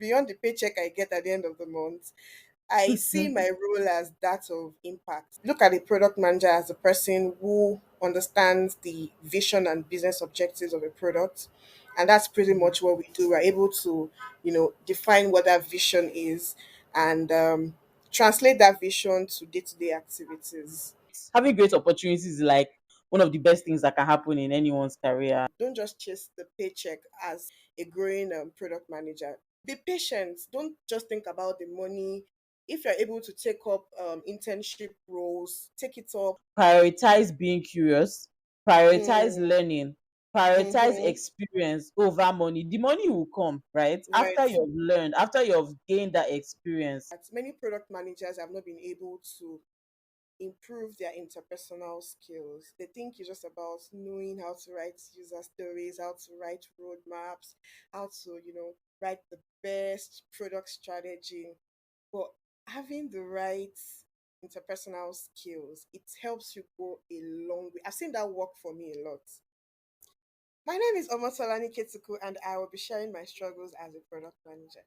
beyond the paycheck I get at the end of the month, I see my role as that of impact. Look at the product manager as a person who understands the vision and business objectives of a product. And that's pretty much what we do. We're able to, define what that vision is and translate that vision to day to day activities. Having great opportunities is like one of the best things that can happen in anyone's career. Don't just chase the paycheck as a growing product manager. Be patient. Don't just think about the money. If you're able to take up internship roles, take it up. Prioritize being curious, prioritize Mm, learning, prioritize mm-hmm. experience over money. The money will come, right? Right. After you've learned, after you've gained that experience. That many product managers have not been able to improve their interpersonal skills. They think it's just about knowing how to write user stories, how to write roadmaps, how to, write the best product strategy. But having the right interpersonal skills, it helps you go a long way. I've seen that work for me a lot. My name is Omosolani Ketuku, and I will be sharing my struggles as a product manager.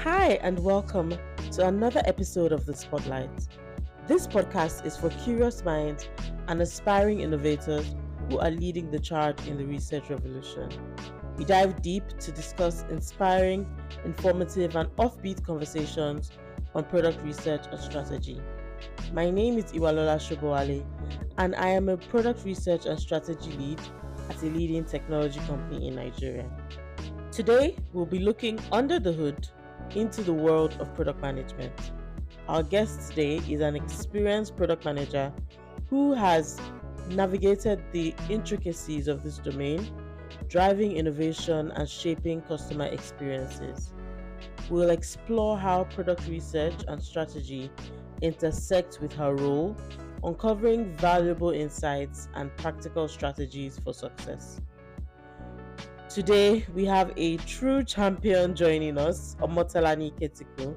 Hi, and welcome to another episode of The Spotlight. This podcast is for curious minds and aspiring innovators who are leading the charge in the research revolution. We dive deep to discuss inspiring, informative, and offbeat conversations on product research and strategy. My name is Iwalola Shobowale, and I am a product research and strategy lead at a leading technology company in Nigeria. Today, we'll be looking under the hood into the world of product management. Our guest today is an experienced product manager who has navigated the intricacies of this domain, driving innovation and shaping customer experiences. We'll explore how product research and strategy intersect with her role, uncovering valuable insights and practical strategies for success. Today, we have a true champion joining us, Omotalani Ketiko,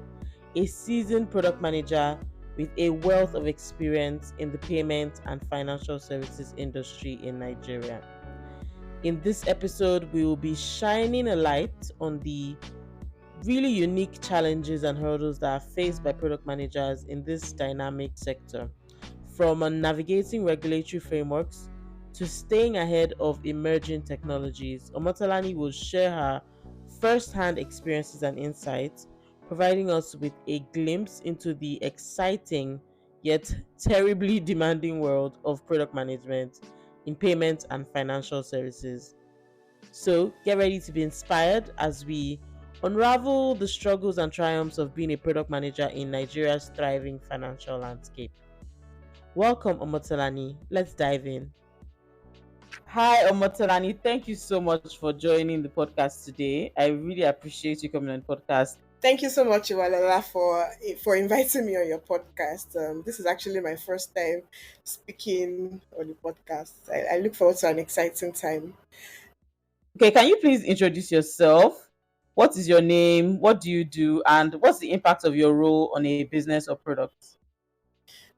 a seasoned product manager with a wealth of experience in the payment and financial services industry in Nigeria. In this episode, we will be shining a light on the really unique challenges and hurdles that are faced by product managers in this dynamic sector, from navigating regulatory frameworks to staying ahead of emerging technologies. Omotalani will share her first-hand experiences and insights, providing us with a glimpse into the exciting yet terribly demanding world of product management in payments and financial services. So get ready to be inspired as we unravel the struggles and triumphs of being a product manager in Nigeria's thriving financial landscape. Welcome, Omotalani. Let's dive in. Hi, Omotalani. Thank you so much for joining the podcast today. I really appreciate you coming on the podcast. Thank you so much, Iwalala, for inviting me on your podcast. This is actually my first time speaking on the podcast. I look forward to an exciting time. Okay, can you please introduce yourself? What is your name? What do you do? And what's the impact of your role on a business or product?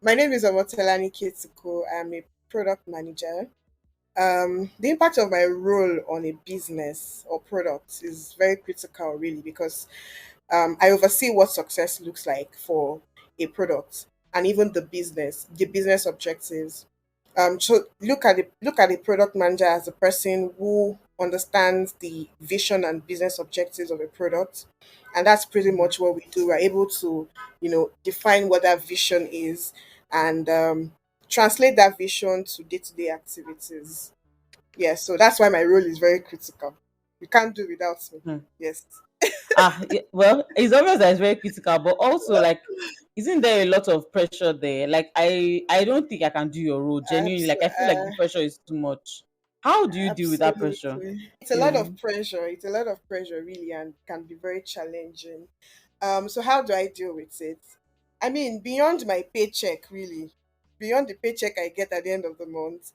My name is Omotelani Ketuko. I'm a product manager. The impact of my role on a business or product is very critical, really, because I oversee what success looks like for a product and even the business objectives. So look at the product manager as a person who understands the vision and business objectives of a product, and that's pretty much what we do. We're able to, define what that vision is and translate that vision to day to day activities. Yeah, so that's why my role is very critical. You can't do without me. Hmm. Yes. Well, it's obvious that it's very critical, but also like, isn't there a lot of pressure there? Like, I don't think I can do your role genuinely. Abs- Like, I feel like the pressure is too much. How do you deal with that pressure? Absolutely. It's a lot Yeah. of pressure. It's a lot of pressure, really, and can be very challenging. So how do I deal with it? I mean, beyond my paycheck, really, beyond the paycheck I get at the end of the month,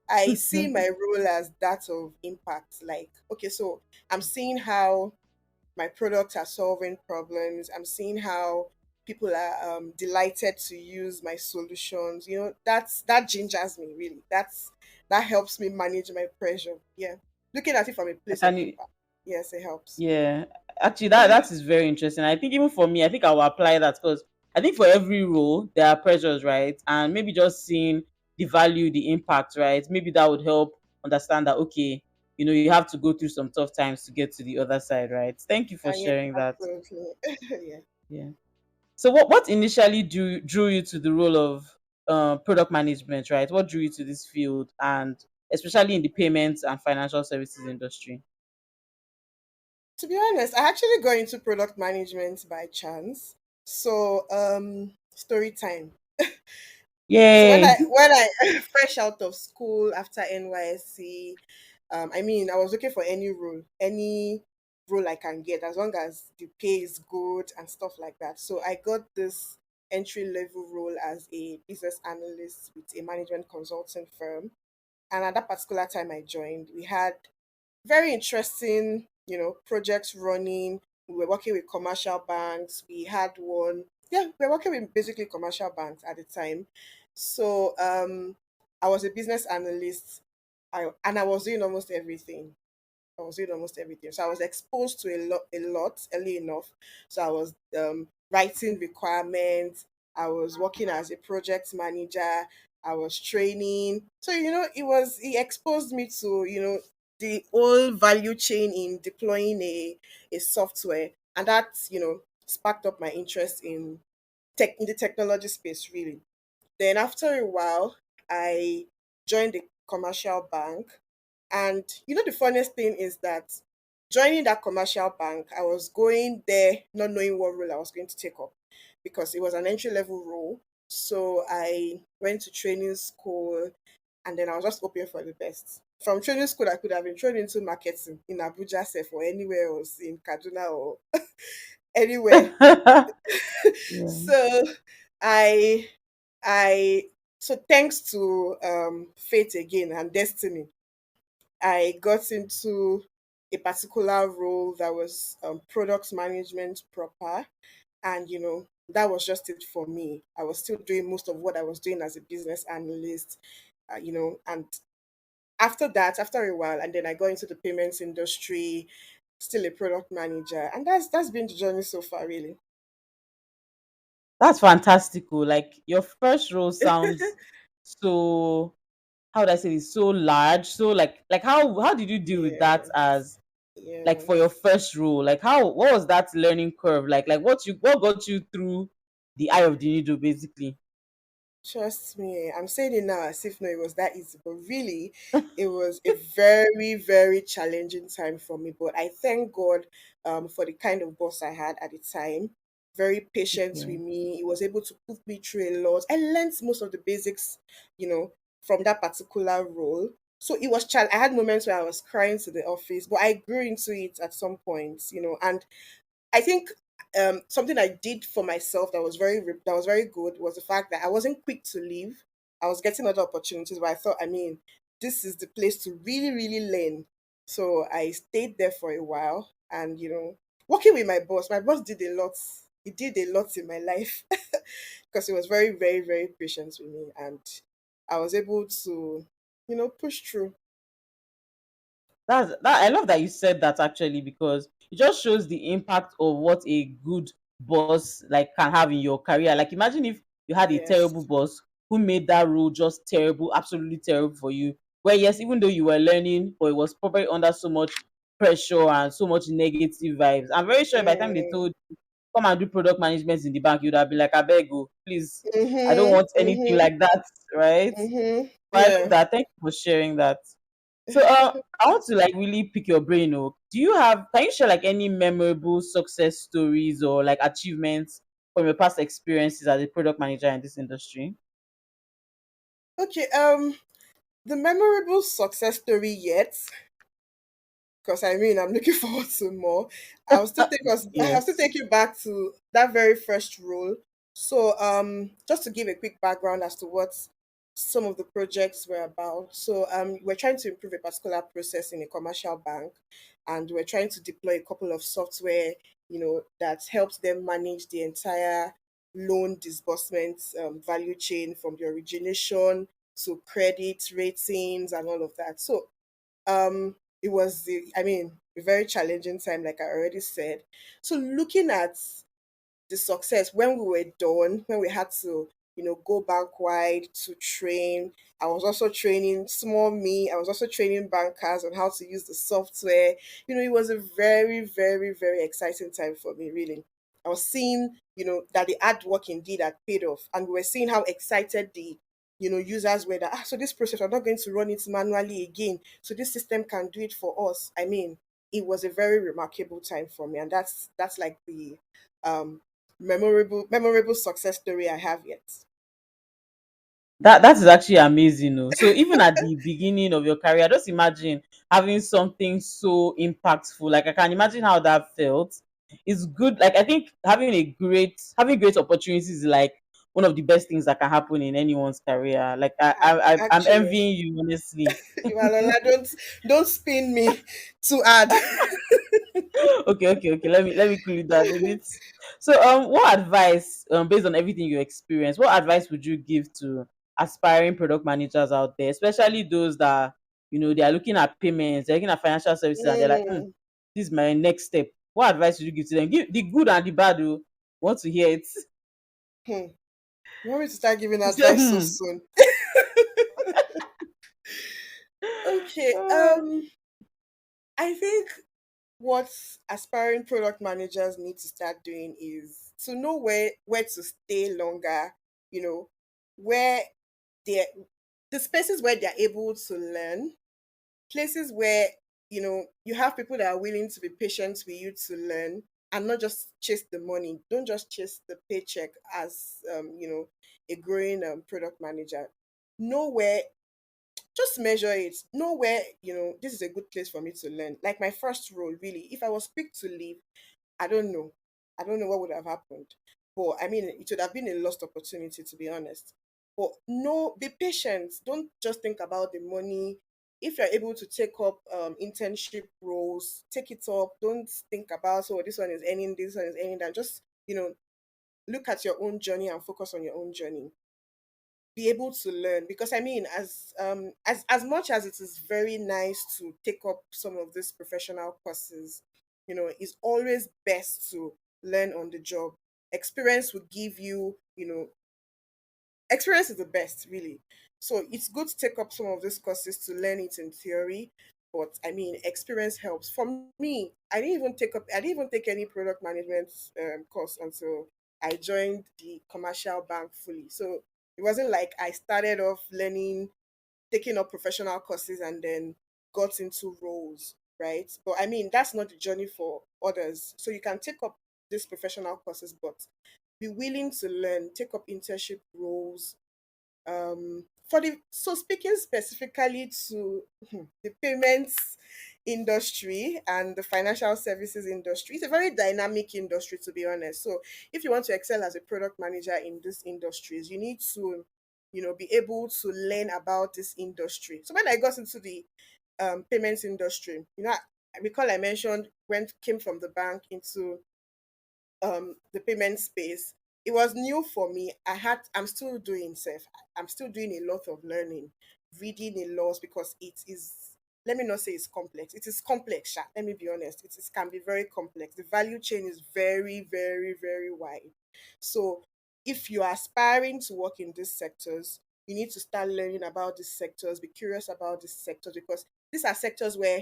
I see my role as that of impact. Like, okay, so I'm seeing how my products are solving problems. I'm seeing how people are delighted to use my solutions. That gingers me really. That helps me manage my pressure. Yeah, looking at it from a place of Can impact. Yes, it helps. Yeah, actually, that is very interesting. I think even for me, I think I will apply that because I think for every role there are pressures, right? And maybe just seeing the value, the impact, right? Maybe that would help understand that okay, you have to go through some tough times to get to the other side, right? Thank you for And yeah, sharing that. absolutely. Yeah. Yeah. So what initially drew you to the role of product management, right? What drew you to this field, and especially in the payments and financial services industry? To be honest, I actually got into product management by chance. So, story time. So when I Yay! when I fresh out of school after NYSC, I mean, I was looking for any role I can get as long as the pay is good and stuff like that. So I got this entry level role as a business analyst with a management consulting firm. And at that particular time I joined, we had very interesting, projects running. We were working with commercial banks. We had one, yeah, we were working with basically commercial banks at the time. So I was a business analyst. I was doing almost everything. I was doing almost everything. So I was exposed to a lot early enough. So I was writing requirements. I was working as a project manager. I was training. So it exposed me to the whole value chain in deploying a software, and that sparked up my interest in the technology space really. Then after a while, I joined the commercial bank. And the funniest thing is that joining that commercial bank, I was going there not knowing what role I was going to take up because it was an entry level role. So I went to training school, and then I was just hoping for the best. From training school, I could have been trained into marketing in Abuja, Sef, or anywhere else in Kaduna or anywhere. Yeah. So I I so thanks to fate again and destiny, I got into a particular role that was product management proper, and that was just it for me. I was still doing most of what I was doing as a business analyst, and after that, after a while, and then I got into the payments industry, still a product manager, and that's been the journey so far, really. That's fantastical. Like your first role sounds so, how would I say this? So large. So like how did you deal with that Yes, as like for your yes. first role? Like what was that learning curve? Like what got you through the eye of the needle basically? Trust me, I'm saying it now as if no, it was that easy, but really, it was a very, very challenging time for me. But I thank God for the kind of boss I had at the time. Very patient with Okay. me. He was able to put me through a lot. I learned most of the basics, from that particular role. So it was I had moments where I was crying to the office, but I grew into it at some point, and I think something I did for myself that was very good was the fact that I wasn't quick to leave. I was getting other opportunities, but I thought, I mean, this is the place to really, really learn. So I stayed there for a while, and working with my boss. My boss did a lot. He did a lot in my life because he was very, very, very patient with me, and I was able to, push through. That I love that you said that actually because it just shows the impact of what a good boss like can have in your career. Like imagine if you had a terrible Yes. boss who made that role just terrible, absolutely terrible for you. Where yes, even though you were learning, but it was probably under so much pressure and so much negative vibes. I'm very sure by the time they Mm. told you, come and do product management in the bank, you'd have been like, I beg you, please. I don't Mhm. want anything Mhm. like that, right? Mhm. But I love Yeah. that. Thank you for sharing that. So I want to like really pick your brain. Oh, can you share like any memorable success stories or like achievements from your past experiences as a product manager in this industry? Okay. The memorable success story yet, because I mean, I'm looking forward to more. I'll still Yes. take you back to that very first role. So, just to give a quick background as to what some of the projects were about. So, we're trying to improve a particular process in a commercial bank, and we're trying to deploy a couple of software, that helps them manage the entire loan disbursement value chain from the origination to credit ratings and all of that. So it was a very challenging time, like I already said. So looking at the success when we were done, when we had to, go bank wide to train. I was also training small me. I was also training bankers on how to use the software. It was a very, very, very exciting time for me, really. I was seeing, that the hard work indeed had paid off. And we were seeing how excited the users were that so this process, I'm not going to run it manually again. So this system can do it for us. It was a very remarkable time for me. And that's like the um memorable success story I have yet. That is actually amazing. Oh. So even at the beginning of your career, just imagine having something so impactful. Like I can imagine how that felt. It's good. Like I think having great opportunities is like one of the best things that can happen in anyone's career. Like I'm Actually, envying you honestly. Imalola, don't spin me too hard. Okay. Let me cool it down a bit. So, what advice, based on everything you experienced, what advice would you give to aspiring product managers out there, especially those that they are looking at payments, they're looking at financial services, and they're like, Mm, this is my next step. What advice would you give to them? Give the good and the bad. Oh, want to hear it? hmm. You want me to start giving You say, advice so soon? Okay. I think what aspiring product managers need to start doing is to know where to stay longer, you know, where they're the spaces where they're able to learn, places where you have people that are willing to be patient with you to learn and not just chase the money. Don't just chase the paycheck as a growing product manager. Know where, just measure it. Know where this is a good place for me to learn. Like my first role, really, if I was quick to leave, I don't know. I don't know what would have happened. But it would have been a lost opportunity, to be honest. But no, be patient. Don't just think about the money. If you're able to take up internship roles, take it up. Don't think about, oh, this one is earning, this one is earning that. Just, look at your own journey and focus on your own journey. Be able to learn, because as much as it is very nice to take up some of these professional courses, it's always best to learn on the job. Experience will give you, experience is the best, really. So it's good to take up some of these courses to learn it in theory, but experience helps. For me, I didn't even take any product management course until I joined the commercial bank fully. So it wasn't like I started off learning, taking up professional courses and then got into roles, right? But that's not the journey for others. So you can take up these professional courses, but be willing to learn, take up internship roles. So speaking specifically to the payments industry and the financial services industry, it's a very dynamic industry, to be honest. So if you want to excel as a product manager in these industries, you need to be able to learn about this industry. So when I got into the payments industry, I recall I mentioned when came from the bank into the payment space. It was new for me. I'm still doing safe. I'm still doing a lot of learning, reading a lot, because it is, let me not say it's complex. It is complex, sha. Let me be honest. Can be very complex. The value chain is very, very, very wide. So if you're aspiring to work in these sectors, you need to start learning about these sectors, be curious about these sectors, because these are sectors where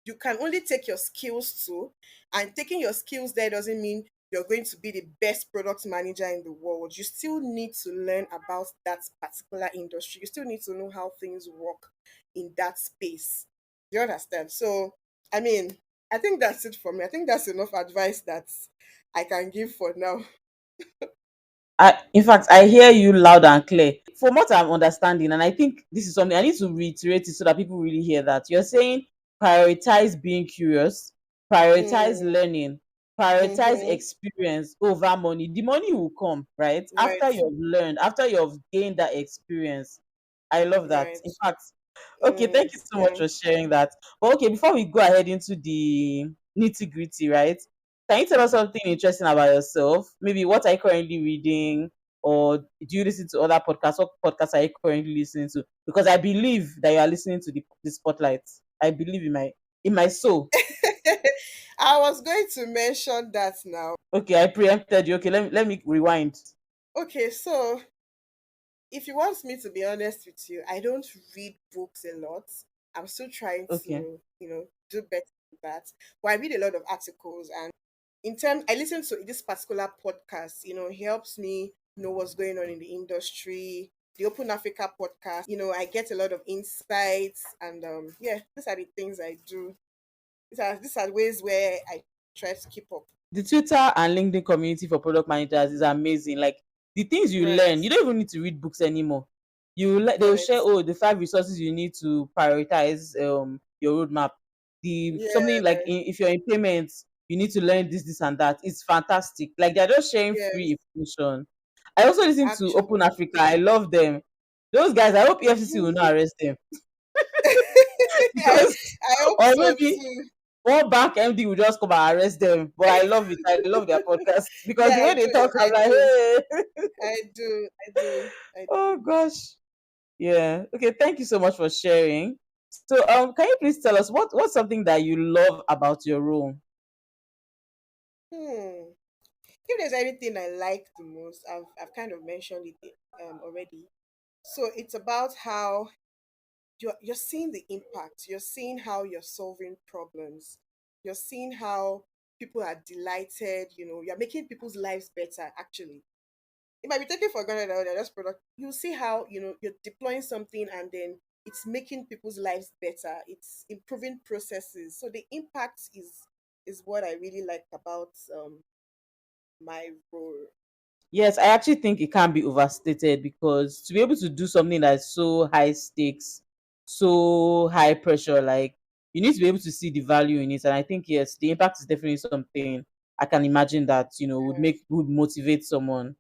you can only take your skills to, and taking your skills there doesn't mean you're going to be the best product manager in the world. You still need to learn about that particular industry. You still need to know how things work in that space. Do you understand? So i mean I think that's it for me. I think that's enough advice that I can give for now. In fact, I hear you loud and clear. From what I'm understanding, and I think this is something I need to reiterate it so that people really hear that you're saying prioritize being curious, prioritize Mm, learning, prioritize mm-hmm. experience over money. The money will come, right? After Right, you've learned, after you've gained that experience. I love that. In right. fact, Okay, thank you so much Yeah. for sharing that. But okay, before we go ahead into the nitty gritty, right? Can you tell us something interesting about yourself? Maybe what are you currently reading, or do you listen to other podcasts? What podcasts are you currently listening to? Because I believe that you are listening to the spotlight. I believe in my soul. I was going to mention that now. Okay, I preempted you. Okay, let me rewind. Okay, so if you want me to be honest with you, I don't read books a lot. I'm still trying Okay. to, do better with that. But I read a lot of articles, and in terms, I listen to this particular podcast. It helps me know what's going on in the industry. The Open Africa podcast. I get a lot of insights, and yeah, these are the things I do. These are ways where I try to keep up. The Twitter and LinkedIn community for product managers is amazing. Like the things you Right. learn, you don't even need to read books anymore. They'll share, Right. oh, the 5 resources you need to prioritize your roadmap. The Yeah. something like if you're in payments, you need to learn this and that. It's fantastic. Like they're just sharing free Yes. information. I also listen to Open Actually. Africa. I love them. Those guys, I hope EFCC will Mhm. not arrest them I because, I hope or so maybe too. one bank MD will just come and arrest them. But I love it. I love their podcast because Yeah, the way I they do. talk, I'm I like, do. hey, I do. I do. I oh do. gosh, yeah. Okay, thank you so much for sharing. So, can you please tell us what's something that you love about your role? Hmm. If there's anything I like the most, I've kind of mentioned it already. So it's about how you're seeing the impact. You're seeing how you're solving problems. You're seeing how people are delighted. You're making people's lives better. Actually, it might be taken for granted that they're just product. You see how you're deploying something, and then it's making people's lives better. It's improving processes. So the impact is what I really like about my role. Yes, I actually think it can be overstated because to be able to do something that's so high stakes, so high pressure, like you need to be able to see the value in it. And I think yes, the impact is definitely something I can imagine that would motivate someone.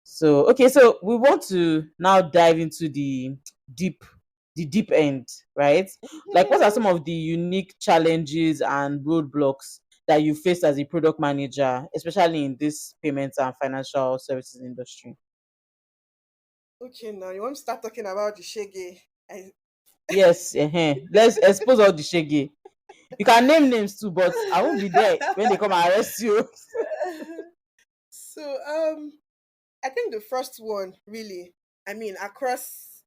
So okay, so we want to now dive into deep the deep end, right? Like what are some of the unique challenges and roadblocks that you faced as a product manager, especially in this payments and financial services industry? Okay, now you want to start talking about the shege. I, Yes, let's expose all the shaggy. You can name names too, but I won't be there when they come and arrest you. so I think the first one really, I mean, across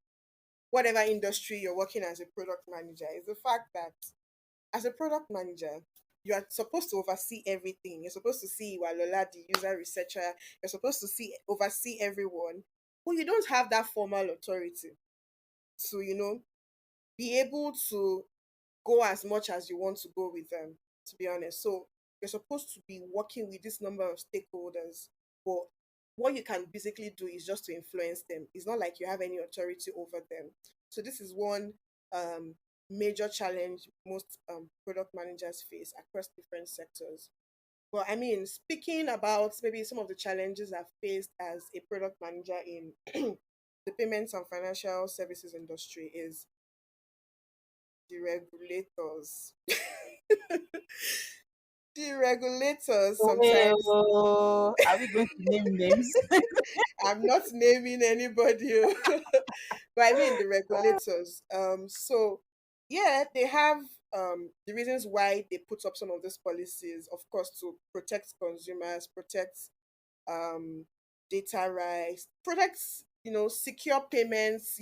whatever industry you're working as a product manager, is the fact that as a product manager, you are supposed to oversee everything. You're supposed to see Walola, the user researcher. You're supposed to oversee everyone, but you don't have that formal authority to, be able to go as much as you want to go with them, to be honest. So you're supposed to be working with this number of stakeholders, but what you can basically do is just to influence them. It's not like you have any authority over them. So this is one um, major challenge most product managers face across different sectors. Well, I mean, speaking about maybe some of the challenges I've faced as a product manager in the payments and financial services industry is the regulators. The regulators sometimes. Oh, are we going to name names? I'm not naming anybody, but I mean the regulators. So yeah, they have the reasons why they put up some of these policies, of course, to protect consumers, protect um data rights, protect secure payments,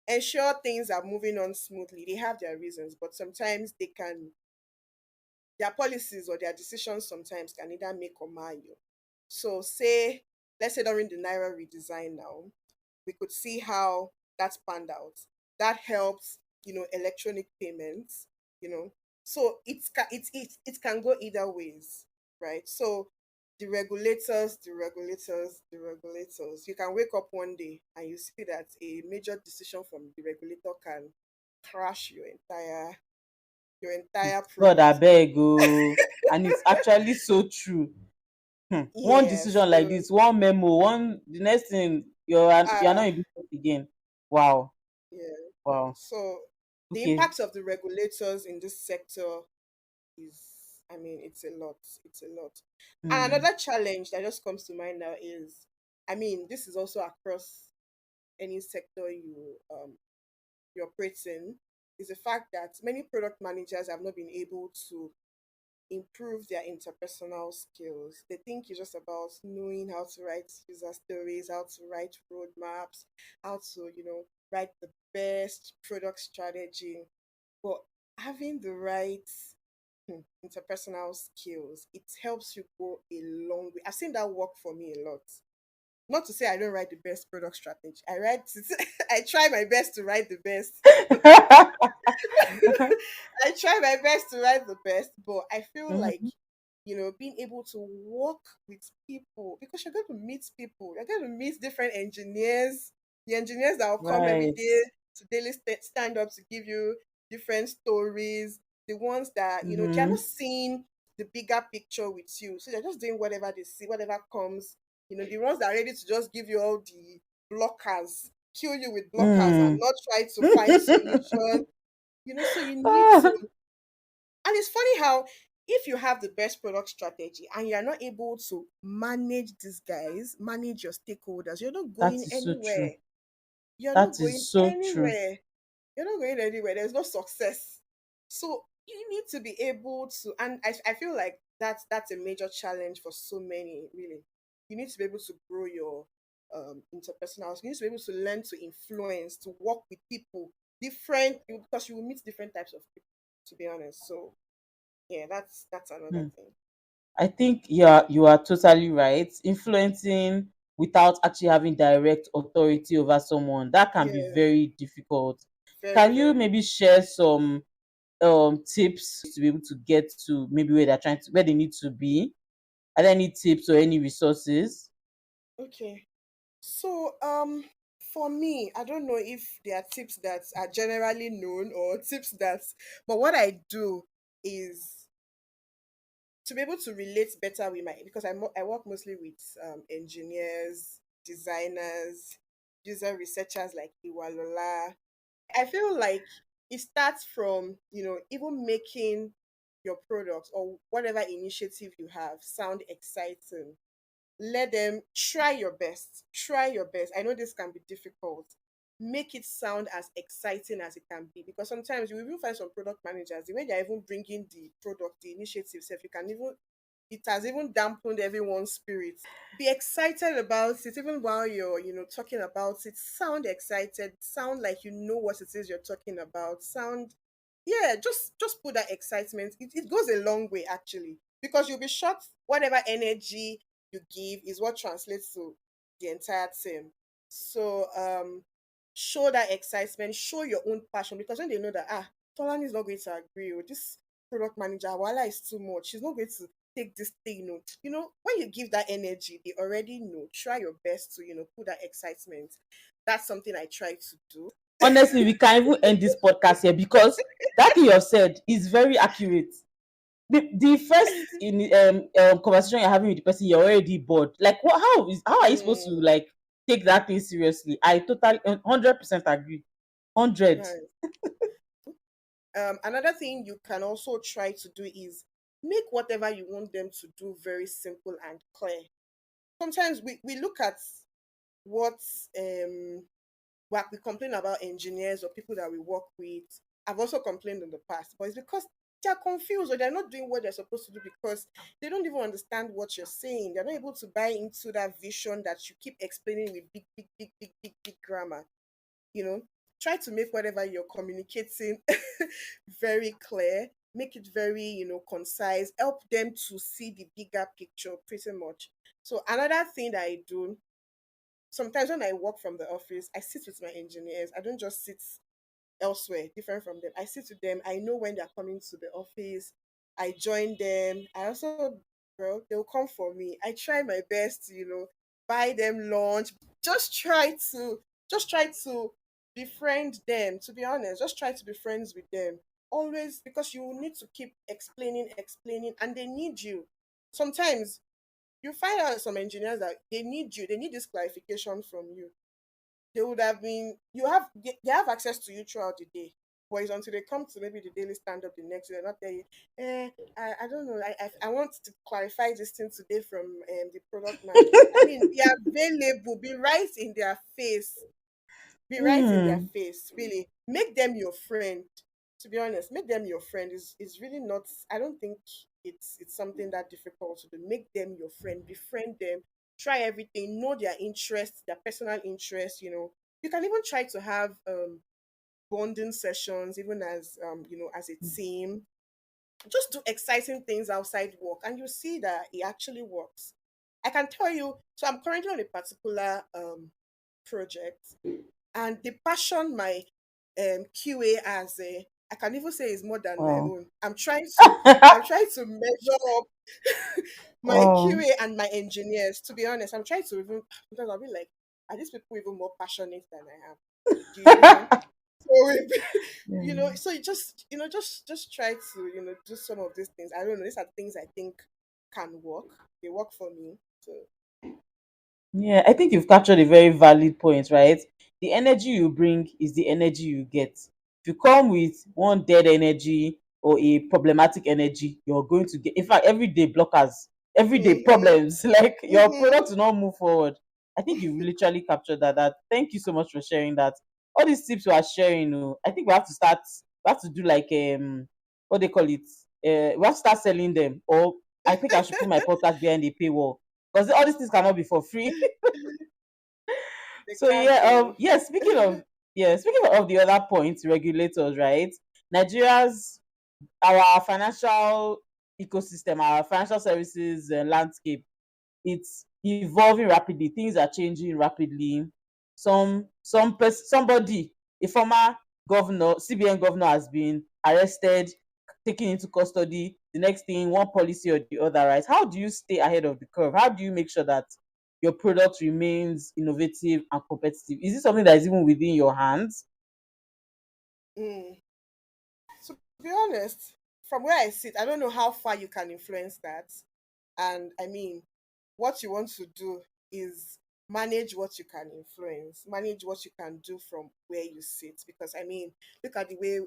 ensure things are moving on smoothly. They have their reasons, but sometimes their policies or their decisions sometimes can either make or mar you. So, let's say during the Naira redesign now, we could see how that's panned out. That helps, electronic payments, you know. So it can go either ways, right? So the regulators. You can wake up one day and you see that a major decision from the regulator can crash your entire God, I progress. beg. Oh, and it's actually so true. One Yes. decision like this, one memo, the next thing you're not Uh in business again. Wow, yeah. wow. The Okay. impact of the regulators in this sector is, I mean, it's a lot. It's a lot. And Mm. another challenge that just comes to mind now is, I mean, this is also across any sector you operate in, is the fact that many product managers have not been able to improve their interpersonal skills. They think it's just about knowing how to write user stories, how to write roadmaps, how to, write the best product strategy. But having the right interpersonal skills, it helps you go a long way. I've seen that work for me a lot. Not to say I don't write the best product strategy. I write I try my best to write the best. I try my best to write the best, but I feel like, Mhm. being able to work with people, because you're going to meet people, you're going to meet different engineers, the engineers that will come every Right. day to daily stand up to give you different stories, the ones that, they're not Mm-hmm. seeing the bigger picture with you. So they're just doing whatever they see, whatever comes, the ones that are ready to just give you all the blockers, kill you with blockers and Mm. not try to find solution. So you need to, Ah, and it's funny how if you have the best product strategy and you're not able to manage these guys, manage your stakeholders, you're not that going is so true. anywhere. You're not That is going so true. anywhere. You're not going anywhere. There's no success. So you need to be able to, and I feel like that's a major challenge for so many, really. You need to be able to grow your interpersonal. You need to be able to learn to influence, to work with people different, because you will meet different types of people, to be honest. So yeah, that's another Hmm. thing. I think you are totally right. Influencing without actually having direct authority over someone, that can be Yeah, very difficult. very, Can you very. maybe share some tips to be able to get to maybe where they need to be? Are there any tips or any resources? Okay. So for me, I don't know if there are tips that are generally known or tips that, but what I do is to be able to relate better with my, because I work mostly with engineers, designers, user researchers like Iwalola. I feel like it starts from, even making your product or whatever initiative you have sound exciting. Let them try your best. Try your best. I know this can be difficult. Make it sound as exciting as it can be, because sometimes you will even find some product managers, the way they're even bringing the product, the initiative self, you can even, it has even dampened everyone's spirit. Be excited about it, even while you're, talking about it. Sound excited, sound like you know what it is you're talking about. Sound, yeah, just put that excitement. It goes a long way actually, because you'll be shocked. Whatever energy you give is what translates to the entire team. So show that excitement, show your own passion, because when they know that, Tolani is not going to agree with this product manager, Wala is too much, she's not going to take this thing, when you give that energy, they already know. Try your best to, put that excitement. That's something I try to do. Honestly, we can even end this podcast here because that thing you have said is very accurate. The first in conversation you're having with the person, you're already bored. Like, what? How are you supposed to Mm, like take that thing seriously? I totally 100% agree. 100. right. Another thing you can also try to do is make whatever you want them to do very simple and clear. Sometimes we look at what we complain about engineers or people that we work with. I've also complained in the past, but it's because they're confused or they're not doing what they're supposed to do, because they don't even understand what you're saying. They're not able to buy into that vision that you keep explaining with big, big, big, big, big, big grammar. you know Try to make whatever you're communicating very clear, make it very, concise, help them to see the bigger picture pretty much. So another thing that I do, sometimes when I work from the office, I sit with my engineers. I don't just sit elsewhere different from them. I sit with them. I know when they're coming to the office. I join them. I also, bro, they'll come for me. I try my best to, buy them lunch. Just try to, just try to befriend them. To be honest, just try to be friends with them. Always, because you will need to keep explaining, explaining, and they need you. Sometimes you find out some engineers that they need you. They need this clarification from you. They would have been, they have access to you throughout the day, But it's until they come to maybe the daily stand up the next day, they're not tell you, I don't know. I want to clarify this thing today from the product man. I mean, be available, be right in their face, be right in their Hmm. face, really. Make them your friend. To be honest, make them your friend is really not, I don't think it's something that difficult to do. Make them your friend, befriend them, try everything, know their interests, their personal interests. You can even try to have bonding sessions, even as as a team. Just do exciting things outside work and you see that it actually works. I can tell you, so I'm currently on a particular project, and the passion my QA has, I can even say is more than my Wow. own. I'm trying to measure up my Wow. QA and my engineers. To be honest, I'm trying to even sometimes I'll be like, are these people even more passionate than I am? So so you just try to do some of these things. I don't know. These are things I think can work. They work for me. So Yeah, I think you've captured a very valid point, right? The energy you bring is the energy you get. If you come with one dead energy or a problematic energy, you're going to get, in fact, everyday blockers, everyday mm-hmm, problems, like your mm-hmm. product will not move forward. I think you literally captured that. Thank you so much for sharing that. All these tips we are sharing, I think we have to do like, what they call it? We have to start selling them, or I think I should put my podcast behind a paywall because all these things cannot be for free. They So can't yeah, be. speaking of the other points, regulators, right? Nigeria's our financial ecosystem, our financial services landscape, it's evolving rapidly. Things are changing rapidly. Somebody, a former governor, CBN governor, has been arrested, taken into custody. The next thing, one policy or the other, right? How do you stay ahead of the curve? How do you make sure that your product remains innovative and competitive? Is this something that is even within your hands? Mm. To be honest, from where I sit, I don't know how far you can influence that. And I mean, what you want to do is manage what you can influence, manage what you can do from where you sit. Because I mean, look at the way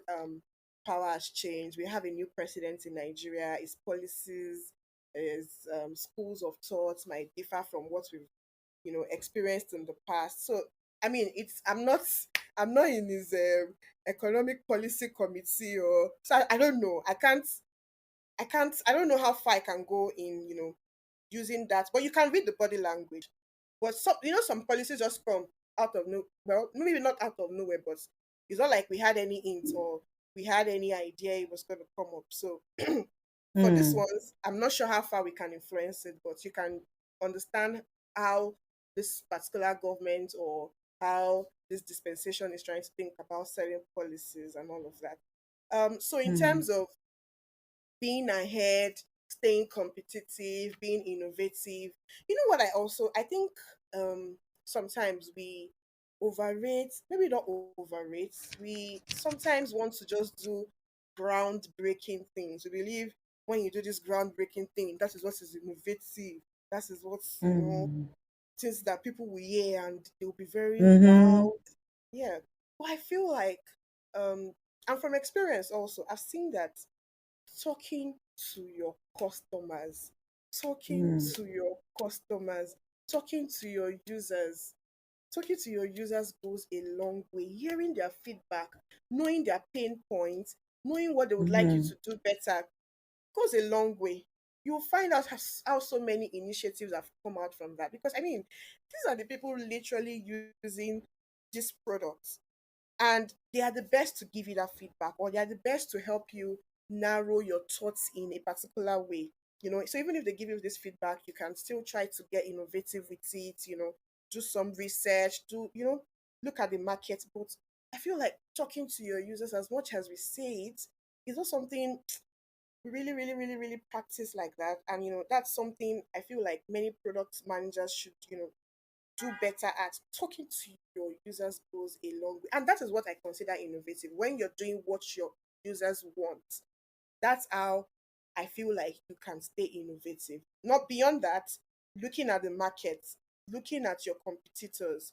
power has changed. We have a new president in Nigeria. His policies, his schools of thought might differ from what we've experienced in the past. So I mean, I'm not in his economic policy committee, or so I don't know. I don't know how far I can go in using that. But you can read the body language. But some policies just come out of no, well, maybe not out of nowhere, but it's not like we had any hint or we had any idea it was going to come up. So for this Hmm. ones, I'm not sure how far we can influence it, but you can understand how this particular government or how this dispensation is trying to think about certain policies and all of that. So in Hmm. terms of being ahead, staying competitive, being innovative. You know what I think sometimes we overrate, maybe not overrate, we sometimes want to just do groundbreaking things. We believe when you do this groundbreaking thing, that is what is innovative. That is what's, Hmm. things that people will hear and they'll be very Mm-hmm. wow. Yeah. But I feel like um and from experience also, I've seen that talking to your customers, talking Hmm. to your customers, talking to your users, talking to your users goes a long way. Hearing their feedback, knowing their pain points, knowing what they would like you Mm-hmm. to do better goes a long way. You'll find out how so many initiatives have come out from that. Because I mean, these are the people literally using these products, and they are the best to give you that feedback, or they are the best to help you narrow your thoughts in a particular way. So even if they give you this feedback, you can still try to get innovative with it. Do some research, look at the market. But I feel like talking to your users, as much as we say it, is not something we really, really, really, really practice like that. And that's something I feel like many product managers should do better at. Talking to your users goes a long way. And that is what I consider innovative. When you're doing what your users want, that's how I feel like you can stay innovative. Not beyond that, looking at the market, looking at your competitors,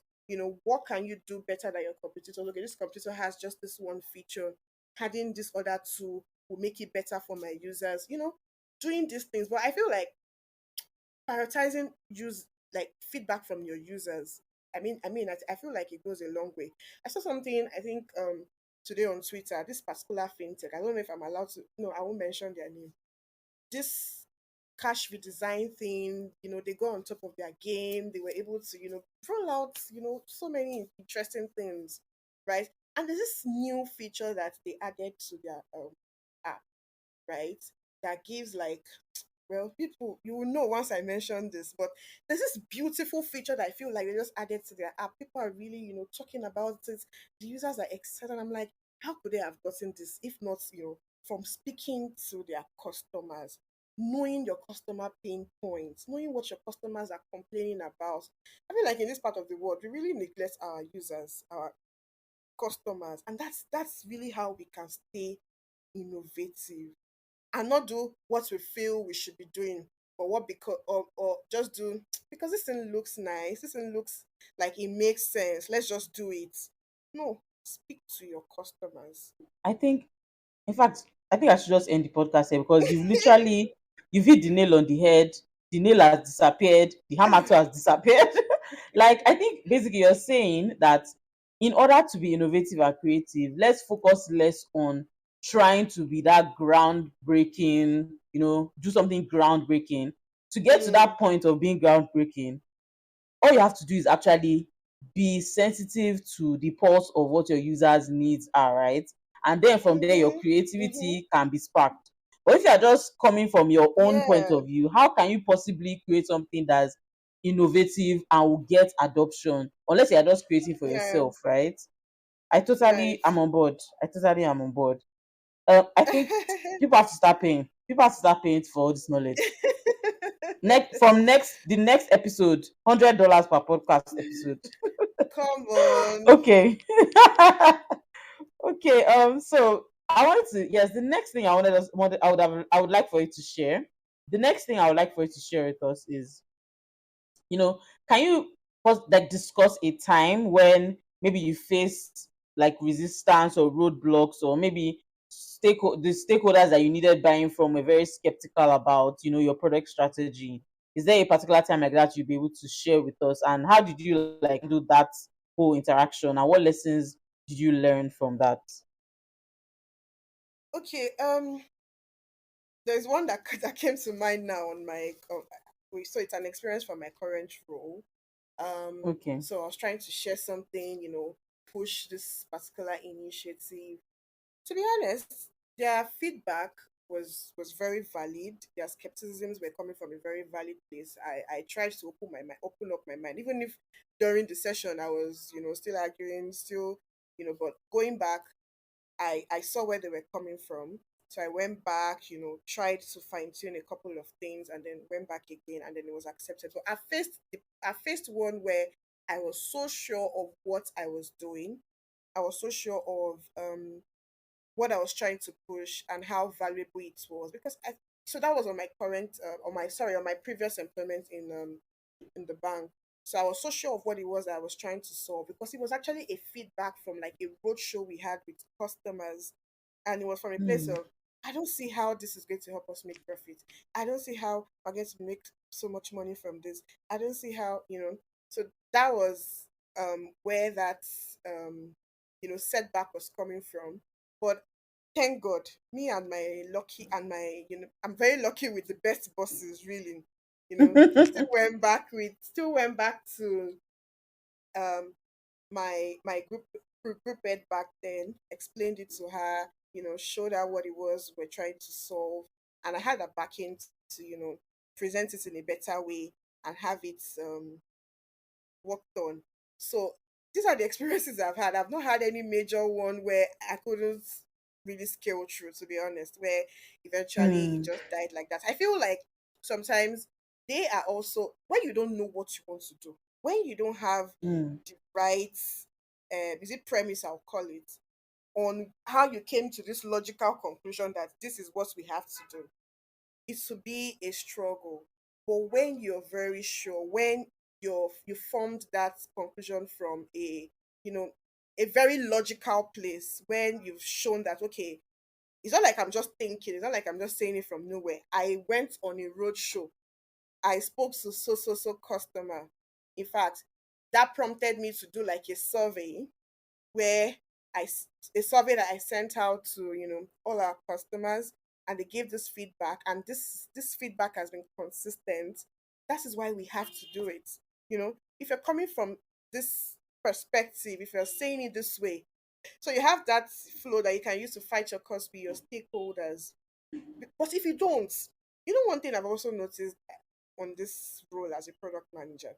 what can you do better than your competitors? Okay, this competitor has just this one feature. adding this other tool will make it better for my users, doing these things. But I feel like prioritizing use like feedback from your users. I feel like it goes a long way. I saw something, I think today on Twitter, this particular fintech. I don't know if I'm allowed to, no, I won't mention their name. This cash redesign thing, they go on top of their game. They were able to, roll out, so many interesting things, right? And there's this new feature that they added to their app, right? That gives like, well, people, you will know once I mention this, but there's this beautiful feature that I feel like they just added to their app. People are really, talking about it. The users are excited. I'm like, how could they have gotten this if not, from speaking to their customers, knowing your customer pain points, knowing what your customers are complaining about. I feel like in this part of the world, we really neglect our users, our customers, and that's really how we can stay innovative and not do what we feel we should be doing, or what because or just do because this thing looks nice, this thing looks like it makes sense, let's just do it. No, speak to your customers. I think, in fact, I think I should just end the podcast here because you've hit the nail on the head. The nail has disappeared. The hammer too has disappeared. Like, I think basically you're saying that in order to be innovative and creative, let's focus less on trying to be that groundbreaking, do something groundbreaking. To get to Mm, that point of being groundbreaking, all you have to do is actually be sensitive to the pulse of what your users needs are, right? And then from there your mm-hmm, mm-hmm. creativity can be sparked. But if you are just coming from your own point Yeah, of view, how can you possibly create something that's innovative and will get adoption unless you are just creating for yeah, yourself, right? I totally right. am on board. I totally am on board. I think people have to start paying. People have to start paying for all this knowledge. The next episode, $100 per podcast episode. Come on. Okay. Okay. So I wanted to, yes, the next thing I would like for you to share. The next thing I would like for you to share with us is, can you like discuss a time when maybe you faced like resistance or roadblocks, or maybe the stakeholders that you needed buying from were very skeptical about, your product strategy. Is there a particular time like that you'd be able to share with us, and how did you like do that whole interaction, and what lessons did you learn from that? Okay, there's one that that came to mind now on my so it's an experience from my current role. Okay. So I was trying to share something, push this particular initiative. To be honest, their feedback was very valid. Their skepticisms were coming from a very valid place. I tried to open up my mind, even if during the session I was, still arguing, still, but going back, I saw where they were coming from. So I went back, tried to fine tune a couple of things, and then went back again, and then it was accepted. But I faced one where I was so sure of what I was doing. I was so sure of what I was trying to push and how valuable it was, because so that was on my current on my previous employment in the bank. So I was so sure of what it was that I was trying to solve, because it was actually a feedback from like a roadshow we had with customers, and it was from a place Hmm. of, I don't see how this is going to help us make profit. I don't see how we're going to make so much money from this. I don't see how, So that was where that setback was coming from. But thank God, me and my lucky and my, I'm very lucky with the best bosses, really. Still went back to um my group head back then, explained it to her, showed her what it was we're trying to solve, and I had a backing to, present it in a better way and have it worked on. So these are the experiences I've had. I've not had any major one where I couldn't really scale through, to be honest, where eventually it Hmm. just died like that. I feel like sometimes they are also, when you don't know what you want to do, when you don't have Hmm. the right is it premise, I'll call it, on how you came to this logical conclusion that this is what we have to do, it to be a struggle. But when you're very sure, when you formed that conclusion from a, you know a very logical place when you've shown that, okay, it's not like I'm just thinking, it's not like I'm just saying it from nowhere. I went on a road show. I spoke to so customer. In fact, that prompted me to do like a survey where a survey that I sent out to, all our customers, and they gave this feedback, and this feedback has been consistent. That is why we have to do it. If you're coming from this perspective, if you're saying it this way, so you have that flow that you can use to fight your cause with your stakeholders. But if you don't, one thing I've also noticed on this role as a product manager.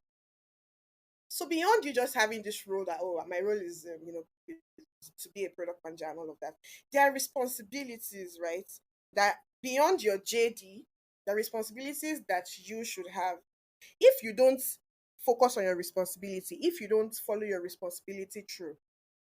So beyond you just having this role that, oh, my role is to be a product manager and all of that, there are responsibilities, right? That beyond your JD, the responsibilities that you should have. If you don't focus on your responsibility, if you don't follow your responsibility through,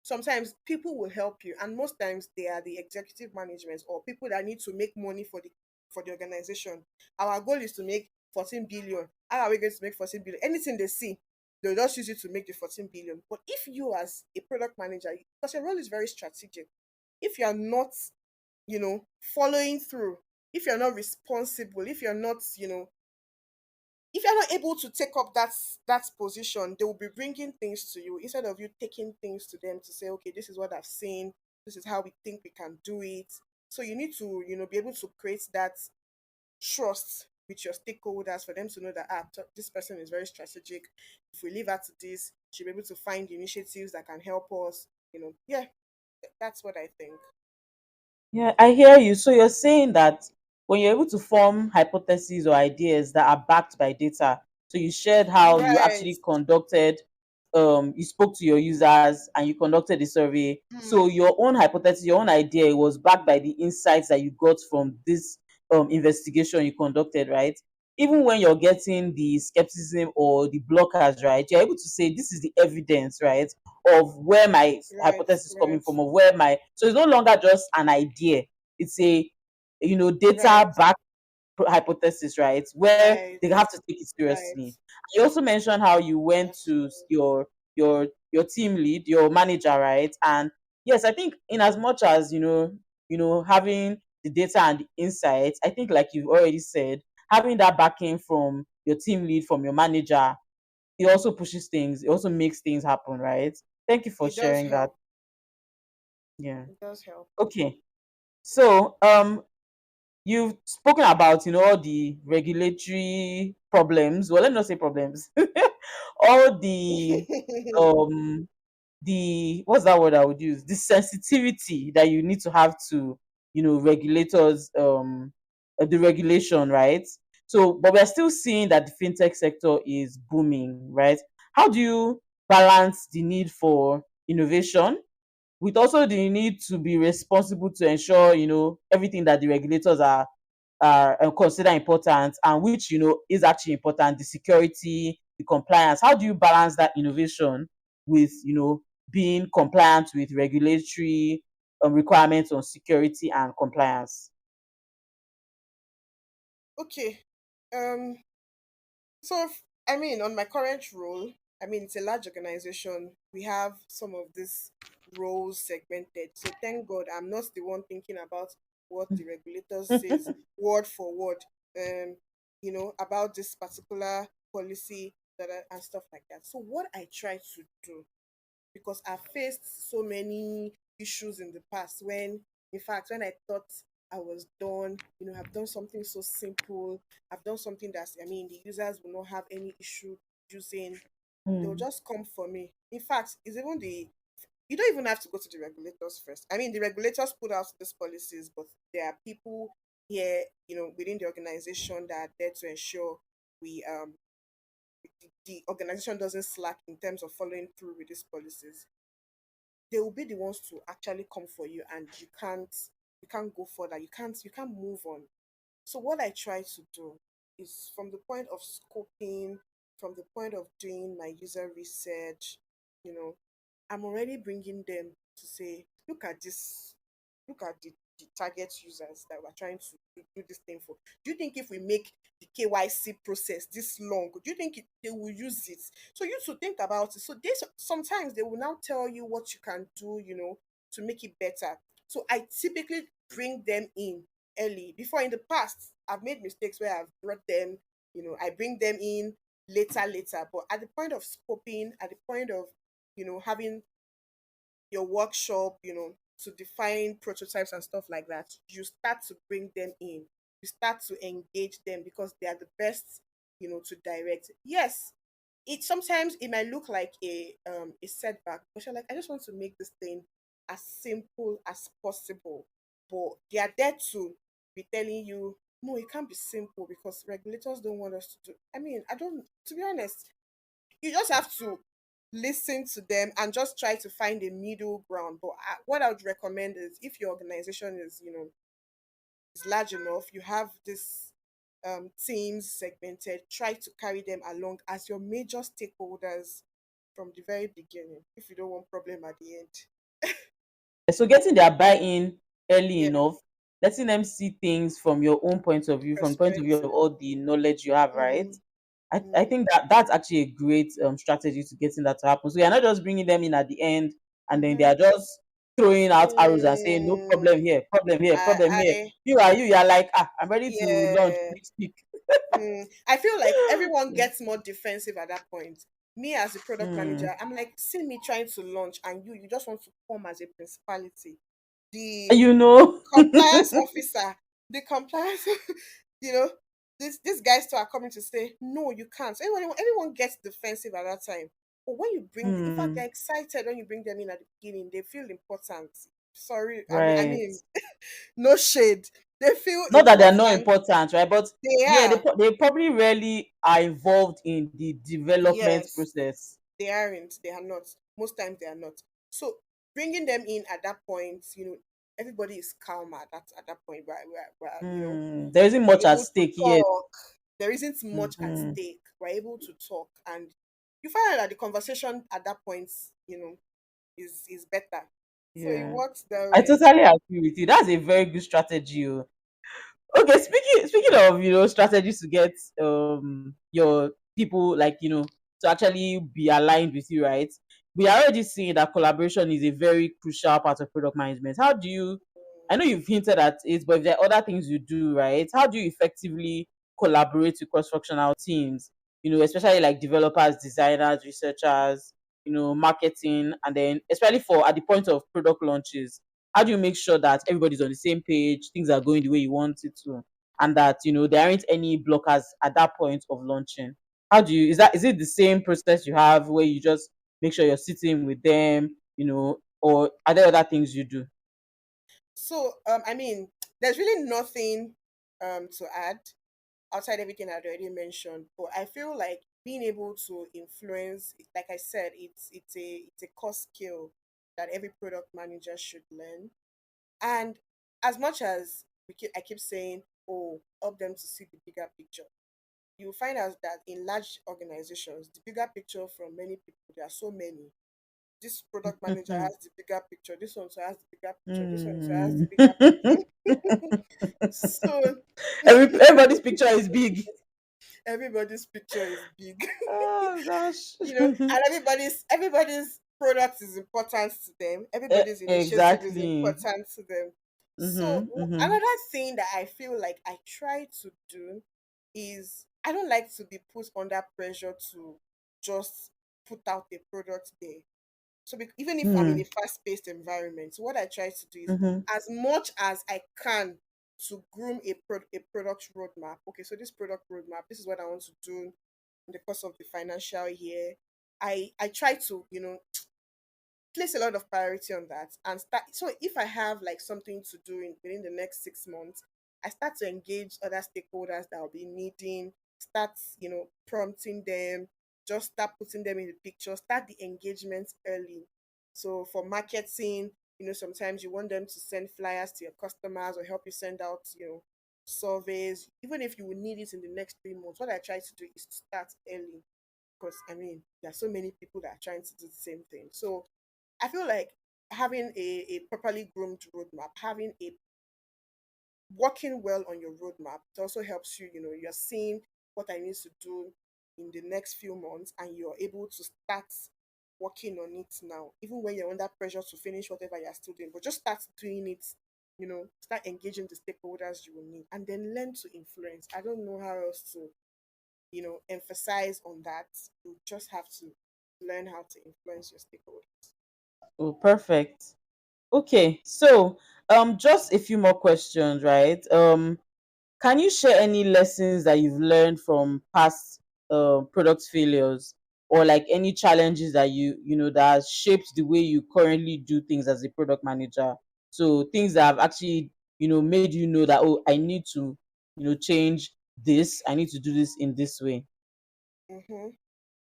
sometimes people will help you, and most times they are the executive management or people that need to make money for the organization. Our goal is to make 14 billion. How are we going to make 14 billion? Anything they see, they'll just use it to make the 14 billion. But if you, as a product manager, because your role is very strategic, if you are not, following through, if you're not responsible, if you're not able to take up that position, they will be bringing things to you instead of you taking things to them to say, okay, this is what I've seen, this is how we think we can do it. So you need to, be able to create that trust with your stakeholders for them to know that, this person is very strategic. If we leave her to this, she'll be able to find initiatives that can help us. Yeah, that's what I think. Yeah, I hear you. So you're saying that when you're able to form hypotheses or ideas that are backed by data, so you shared how you Right. actually conducted, you spoke to your users and you conducted a survey. So Hmm. your own hypothesis, your own idea was backed by the insights that you got from this investigation you conducted, right? Even when you're getting the skepticism or the blockers, right, you're able to say this is the evidence, right, of where my Right. hypothesis is coming Right. from, of where my, so it's no longer just an idea, it's a, Right. data backed hypothesis, right, where Right. they have to take it Right. seriously. You also mentioned how you went That's to true. your team lead, your manager, right? And yes, I think in as much as having the data and the insights, I think like you've already said, having that backing from your team lead, from your manager, it also pushes things, it also makes things happen, right? Thank you for It does sharing that. help. Yeah. It does help. Okay. So, you've spoken about, all the regulatory problems. Well, let me not say problems. All um the what's that word I would use? The sensitivity that you need to have to, regulators, the regulation, right? So, but we're still seeing that the fintech sector is booming, right? How do you balance the need for innovation with also the need to be responsible to ensure, everything that the regulators are consider important, and which, is actually important, the security, the compliance? How do you balance that innovation with, being compliant with regulatory requirements on security and compliance? Okay. Um. So, I mean, on my current role, I mean, it's a large organization. We have some of these roles segmented. So, thank God, I'm not the one thinking about what the regulators says word for word. About this particular policy and stuff like that. So, what I try to do, because I've faced so many issues in the past when, in fact, when I thought I was done, I've done something so simple, I've done something that's, I mean, the users will not have any issue using, they'll Mm, just come for me. In fact, it's even you don't even have to go to the regulators first. I mean, the regulators put out these policies, but there are people here, within the organization that are there to ensure we the organization doesn't slack in terms of following through with these policies. They will be the ones to actually come for you, and you can't go further, you can't move on. So what I try to do is, from the point of scoping, from the point of doing my user research, you know I'm already bringing them to say, look at this, look at the target users that we're trying to do this thing for? Do you think if we make the KYC process this long, do you think they will use it? So you should think about it. So they sometimes they will now tell you what you can do, to make it better. So I typically bring them in early. Before, in the past, I've made mistakes where I've brought them, I bring them in later. But at the point of scoping, at the point of, having your workshop, to define prototypes and stuff like that, you start to bring them in. You start to engage them because they are the best, to direct. Yes, it sometimes it might look like a setback, but you're like, I just want to make this thing as simple as possible. But they are there to be telling you, no, it can't be simple because regulators don't want us to do. I mean, I don't. To be honest, you just have to listen to them and just try to find a middle ground. But what I would recommend is, if your organization is, is large enough, you have this teams segmented, try to carry them along as your major stakeholders from the very beginning if you don't want problem at the end. So getting their buy-in early Yeah, enough, letting them see things from your own point of view, from the point of view of perspective. all the knowledge you have, right? Mm, I mm, think that that's actually a great strategy to getting that to happen. So you're not just bringing them in at the end and then they mm-hmm. are just throwing out arrows and saying no mm, problem here, problem here, problem here. I You're like, I'm ready to launch yeah. next week. I feel like everyone gets more defensive at that point. Me as a product Hmm. manager, I'm like, see me trying to launch, and you just want to come as a principality. The You know. compliance officer, the compliance, you know, these guys too are coming to say, no, you can't. So everyone gets defensive at that time. But when you in fact, Hmm. they're excited when you bring them in at the beginning. They feel important. Sorry, I Right. mean, no shade. They feel Not that they're not important. important, right? But They yeah, are. they probably rarely are involved in the development Yes, process. they aren't. They are not. Most times they are not. So bringing them in at that point, everybody is calm at that point. Hmm. There isn't We're much at able to stake yet. talk. There isn't much at Hmm. stake. We're able to talk, and you find out that the conversation at that point, is better. So it Yeah. works that I way. totally agree with you. That's a very good strategy. Oh. Okay, speaking of strategies to get your people, like to actually be aligned with you, right? We are already seeing that collaboration is a very crucial part of product management. How do you, I know you've hinted at it, but if there are other things you do, right, how do you effectively collaborate with cross-functional teams, especially like developers, designers, researchers, marketing, and then especially for at the point of product launches, how do you make sure that everybody's on the same page, things are going the way you want it to, and that there aren't any blockers at that point of launching? How do you, is it the same process you have where you just make sure you're sitting with them, or are there other things you do? So I mean, there's really nothing to add outside everything I'd already mentioned. But I feel like being able to influence, like I said, it's a core skill that every product manager should learn. And as much as I keep saying, oh, help them to see the bigger picture, you'll find out that in large organizations, the bigger picture from many people, there are so many. This product manager has the bigger picture. This one also has the bigger picture. This one also has Hmm. the bigger picture. So Everybody's picture is big. everybody's picture is big. Oh gosh. And everybody's product is important to them. Everybody's initiative is Exactly. important to them. So Mm-hmm, mm-hmm. another thing that I feel like I try to do is, I don't like to be put under pressure to just put out a product there. So even if I'm in Hmm. a fast-paced environment, what I try to do is, Mm-hmm. as much as I can, to groom a product roadmap. Okay, so this product roadmap, this is what I want to do in the course of the financial year. I try to, place a lot of priority on that and start. So if I have like something to do within the next 6 months, I start to engage other stakeholders that will be needing, start, prompting them, just start putting them in the picture, start the engagement early. So for marketing, sometimes you want them to send flyers to your customers or help you send out, surveys. Even if you will need it in the next 3 months, what I try to do is to start early, because I mean there are so many people that are trying to do the same thing. So I feel like having a properly groomed roadmap, having a working well on your roadmap, it also helps you, you're seeing what I need to do in the next few months, and you're able to start working on it now. Even when you're under pressure to finish whatever you're still doing, but just start doing it, start engaging the stakeholders you will need, and then learn to influence. I don't know how else to, emphasize on that. You just have to learn how to influence your stakeholders. Oh, perfect. Okay, so just a few more questions, right? Can you share any lessons that you've learned from past product failures, or like any challenges that that has shaped the way you currently do things as a product manager? So things that have actually made you know that, oh, I need to change this. I need to do this in this way. Mm-hmm.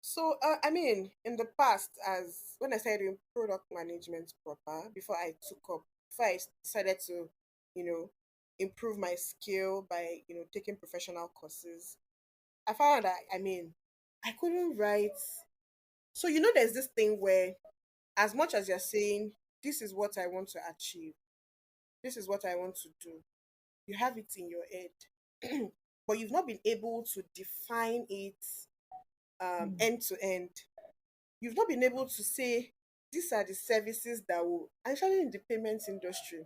So, I mean, in the past, as when I started doing product management proper, before I decided to, you know, improve my skill by, taking professional courses, I found that, I mean, I couldn't write. So, there's this thing where, as much as you're saying, this is what I want to achieve, this is what I want to do, you have it in your head, but you've not been able to define it Mm. end to end. You've not been able to say these are the services that will actually in the payments industry.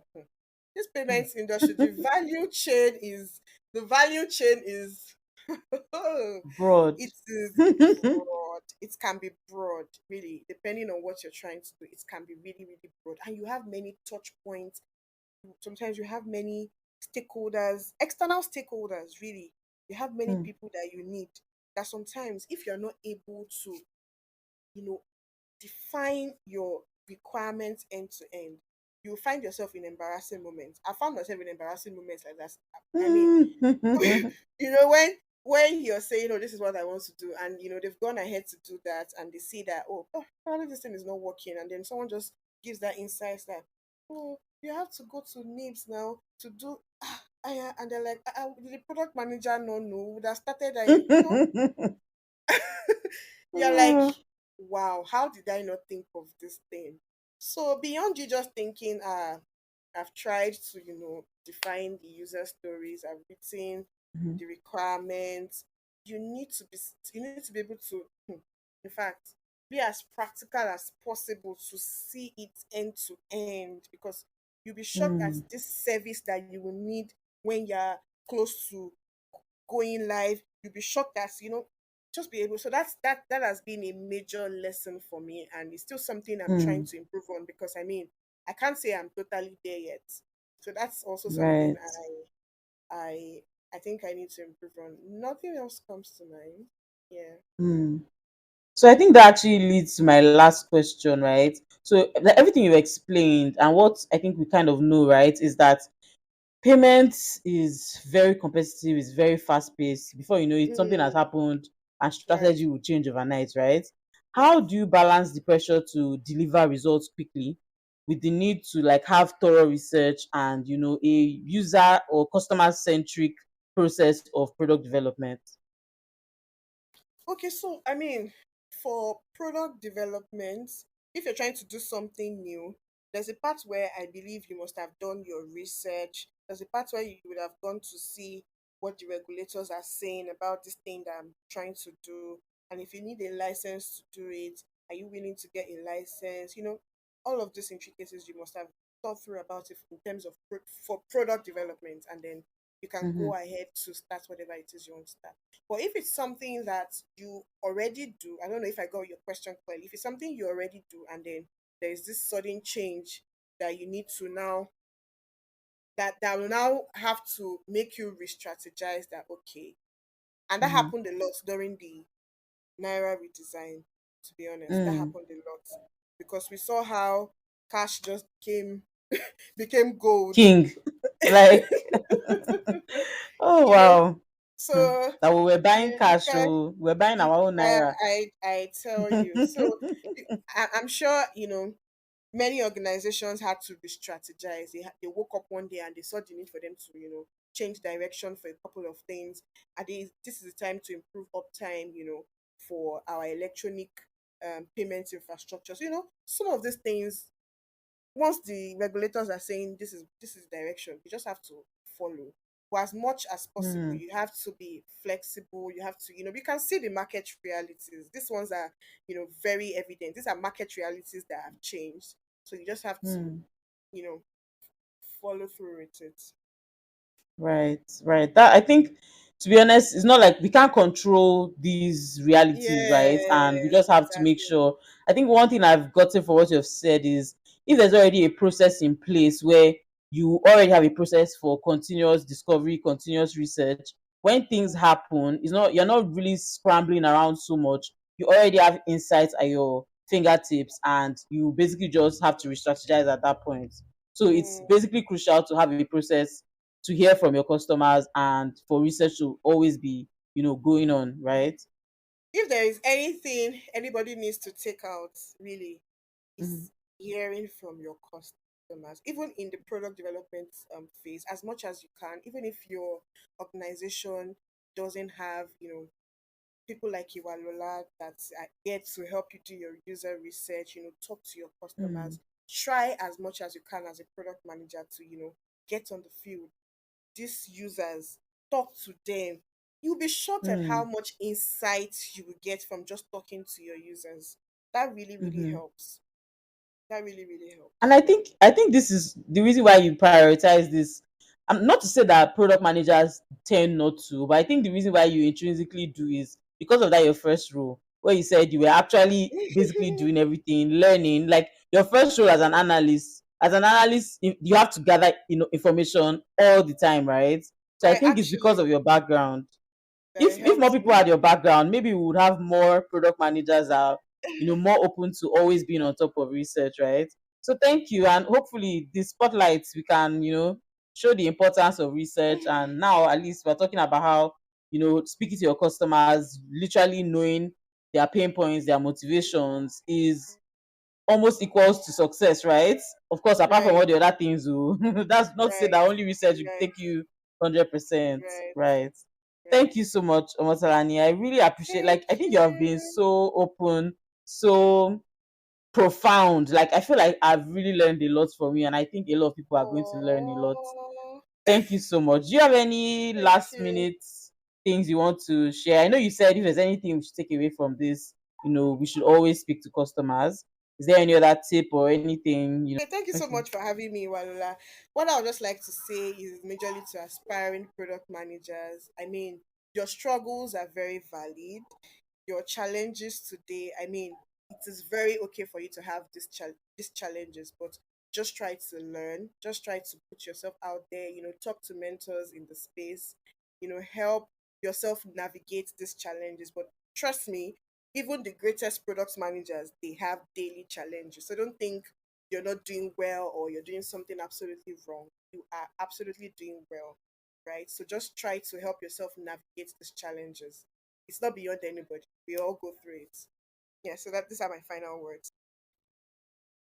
This Mm. payments industry, the value chain is Broad. it is broad. It can be broad, really, depending on what you're trying to do. It can be really, really broad. And you have many touch points. Sometimes you have many stakeholders, external stakeholders, really. You have many Mm. people that you need. That sometimes if you're not able to, you know, define your requirements end to end, you'll find yourself in embarrassing moments. I found myself in embarrassing moments like that. I mean, Mm. when you're saying, "Oh, this is what I want to do," and they've gone ahead to do that, and they see that, oh, probably this thing is not working, and then someone just gives that insight that, "Oh, you have to go to NIBS now to do." And they're like, "The product manager no would have started." You're like, Mm. wow, how did I not think of this thing? So beyond you just thinking, I've tried to, define the user stories, I've written Mhm. the requirements. You need to be able to, in fact, be as practical as possible to see it end to end, because you'll be shocked at Mm. this service that you will need when you're close to going live. You'll be shocked as just be able. So that has been a major lesson for me, and it's still something I'm trying Mm. to improve on, because I mean, I can't say I'm totally there yet. So that's also something Right. I I think I need to improve on. Nothing else comes to mind. Yeah. Mm. So I think that actually leads to my last question, right? So everything you explained and what I think we kind of know, right, is that payments is very competitive, it's very fast paced. Before you know it, something has Mm, happened and right. strategy will change overnight, right? How Yes. do you balance the pressure to deliver results quickly with the need to like have thorough research and a user or customer centric process of product development? Okay, so I mean, for product development, if you're trying to do something new, there's a part where I believe you must have done your research. There's a part where you would have gone to see what the regulators are saying about this thing that I'm trying to do. And if you need a license to do it, are you willing to get a license? All of these intricacies you must have thought through about it in terms of for product development, and then you can Mm-hmm. go ahead to start whatever it is you want to start. But if it's something that you already do, I don't know if I got your question clearly. If it's something you already do, and then there is this sudden change that you need to now, that will now have to make you re-strategize that, okay. And that Mm-hmm. happened a lot during the Naira redesign, to be honest. That Mm. happened a lot. Because we saw how cash just became gold. King. Like, oh you know, wow. Hmm. so That we were buying you cash, can so we're buying our own naira. I tell you. So I'm sure many organizations had to re-strategize. They woke up one day and they saw the need for them to change direction for a couple of things. And this is the time to improve uptime. For our electronic payments infrastructure. So some of these things, once the regulators are saying this is direction, you just have to follow. But as much as possible, Mm, you have to be flexible. You have to, we can see the market realities. These ones are, very evident. These are market realities that have changed. So you just have to, mm. you know, follow through with it. Right, right. That I think, to be honest, it's not like we can't control these realities, right? And we Yes, just have to make exactly. sure. I think one thing I've gotten for what you've said is if there's already a process in place where you already have a process for continuous discovery, continuous research, when things happen, it's not you're not really scrambling around so much. You already have insights at your fingertips, and you basically just have to re-strategize at that point. So it's Mm. basically crucial to have a process to hear from your customers and for research to always be going on, right? If there is anything anybody needs to take out, really, Mhm. is hearing from your customers, even in the product development phase, as much as you can, even if your organization doesn't have, people like Iwalola that are here to help you do your user research, talk to your Mm, customers. Try as much as you can as a product manager to, get on the field, these users, talk to them. You'll be shocked at how mm, much insight you will get from just talking to your users. That really, really mhm. helps. That really, really And helps. I think this is the reason why you prioritize this. Not to say that product managers tend not to, but I think the reason why you intrinsically do is because of that your first role, where you said you were actually basically doing everything, learning. Like your first role as an Mm, analyst, you have to gather information all the time, right? So I right, think it's because actually, of your background. that it If more helps people me. had your background, maybe we would have more product managers that are more open to always being on top of research, right? So thank you, and hopefully the spotlights we can show the importance of research. And now at least we're talking about how speaking to your customers, literally knowing their pain points, their motivations is almost equals to success, right? Of course, apart from Right, all the other things, that's not to say right, that only research will right, take you 100%, right, right? Thank right. you so much, Omotalani. I really appreciate. Like, Thank I think you have been you. so open, so profound. Like, I feel like I've really learned a lot from you, and I think a lot of people are going to learn a lot. Oh, Thank you so much. Do you have any thank last you. minute things you want to share? I know you said if there's anything we should take away from this, we should always speak to customers. Is there any other tip or anything? Okay, thank you so Okay. much for having me, Walula. What I would just like to say is majorly to aspiring product managers. I mean, your struggles are very valid. Your challenges today, I mean, it is very okay for you to have these challenges, but just try to learn. Just try to put yourself out there. Talk to mentors in the space. Help yourself navigate these challenges. But trust me, even the greatest product managers, they have daily challenges. So don't think you're not doing well or you're doing something absolutely wrong. You are absolutely doing well, right? So just try to help yourself navigate these challenges. It's not beyond anybody. We all go through it. Yeah, so these are my final words.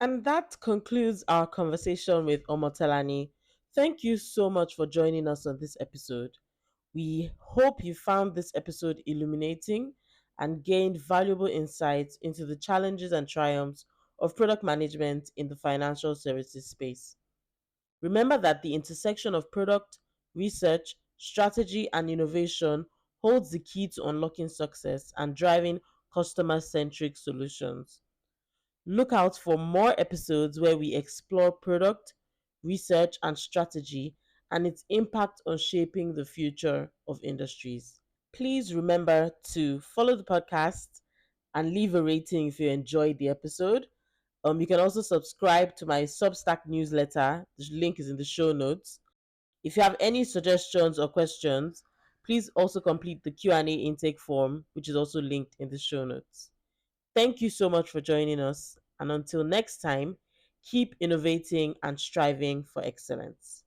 And that concludes our conversation with Omotelani. Thank you so much for joining us on this episode. We hope you found this episode illuminating and gained valuable insights into the challenges and triumphs of product management in the financial services space. Remember that the intersection of product, research, strategy, and innovation holds the key to unlocking success and driving customer centric solutions. Look out for more episodes where we explore product, research, and strategy and its impact on shaping the future of industries. Please remember to follow the podcast and leave a rating if you enjoyed the episode. You can also subscribe to my Substack newsletter. The link is in the show notes. If you have any suggestions or questions, please also complete the Q&A intake form, which is also linked in the show notes. Thank you so much for joining us. And until next time, keep innovating and striving for excellence.